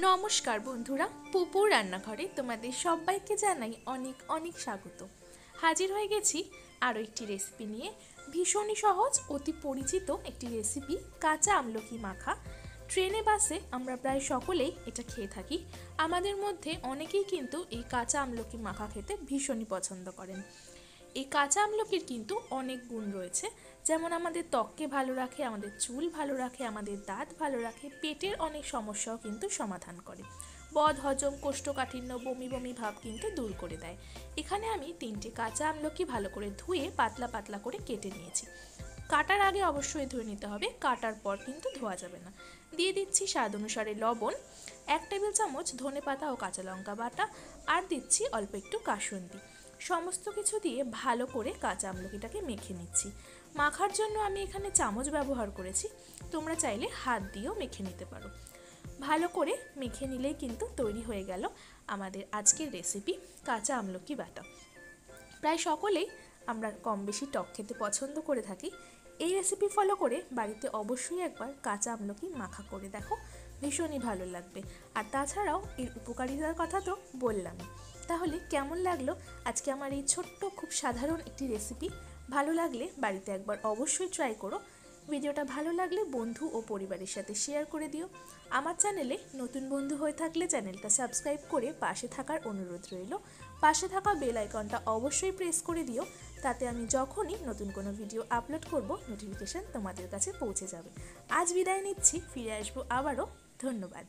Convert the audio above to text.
নমস্কার বন্ধুরা, পুপুর রান্নাঘরে তোমাদের সবাইকে জানাই অনেক অনেক স্বাগত। হাজির হয়ে গেছি আরও একটি রেসিপি নিয়ে। ভীষণই সহজ, অতি পরিচিত একটি রেসিপি, কাঁচা আমলকি মাখা। ট্রেনে বাসে আমরা প্রায় সকলেই এটা খেয়ে থাকি। আমাদের মধ্যে অনেকেই কিন্তু এই কাঁচা আমলকি মাখা খেতে ভীষণই পছন্দ করেন। এই কাঁচা আমলকির কিন্তু অনেক গুণ রয়েছে, যেমন আমাদের ত্বককে ভালো রাখে, আমাদের চুল ভালো রাখে, আমাদের দাঁত ভালো রাখে, পেটের অনেক সমস্যাও কিন্তু সমাধান করে, বদ হজম, কোষ্ঠকাঠিন্য, বমি বমি ভাব কিন্তু দূর করে দেয়। এখানে আমি 3টে কাঁচা আমলকি ভালো করে ধুয়ে পাতলা পাতলা করে কেটে নিয়েছি। কাটার আগে অবশ্যই ধুয়ে নিতে হবে, কাটার পর কিন্তু ধোয়া যাবে না। দিয়ে দিচ্ছি স্বাদ অনুসারে লবণ, 1 টেবিল চামচ ধনেপাতা ও কাঁচা লঙ্কা বাটা, আর দিচ্ছি অল্প একটু কাসুন্দি। সমস্ত কিছু দিয়ে ভালো করে কাঁচা আমলকিটাকে মেখে নিচ্ছি। মাখার জন্য আমি এখানে চামচ ব্যবহার করেছি, তোমরা চাইলে হাত দিয়েও মেখে নিতে পারো। ভালো করে মেখে নিলেই কিন্তু তৈরি হয়ে গেল আমাদের আজকের রেসিপি, কাঁচা আমলকি বাটা। প্রায় সকলেই আমরা কম বেশি টক খেতে পছন্দ করে থাকি। এই রেসিপি ফলো করে বাড়িতে অবশ্যই একবার কাঁচা আমলকি মাখা করে দেখো, ভীষণই ভালো লাগবে। আর তাছাড়াও এর উপকারিতার কথা তো বললামই। তাহলে কেমন লাগলো আজকে আমার এই ছোট্ট খুব সাধারণ একটি রেসিপি? ভালো লাগলে বাড়িতে একবার অবশ্যই ট্রাই করো। ভিডিওটা ভালো লাগলে বন্ধু ও পরিবারের সাথে শেয়ার করে দিও। আমার চ্যানেলে নতুন বন্ধু হয়ে থাকলে চ্যানেলটা সাবস্ক্রাইব করে পাশে থাকার অনুরোধ রইল। পাশে থাকা বেল আইকনটা অবশ্যই প্রেস করে দিও, তাতে আমি যখনই নতুন কোনো ভিডিও আপলোড করব নোটিফিকেশান তোমাদের কাছে পৌঁছে যাবে। আজ বিদায় নিচ্ছি, ফিরে আসবো আবারও। ধন্যবাদ।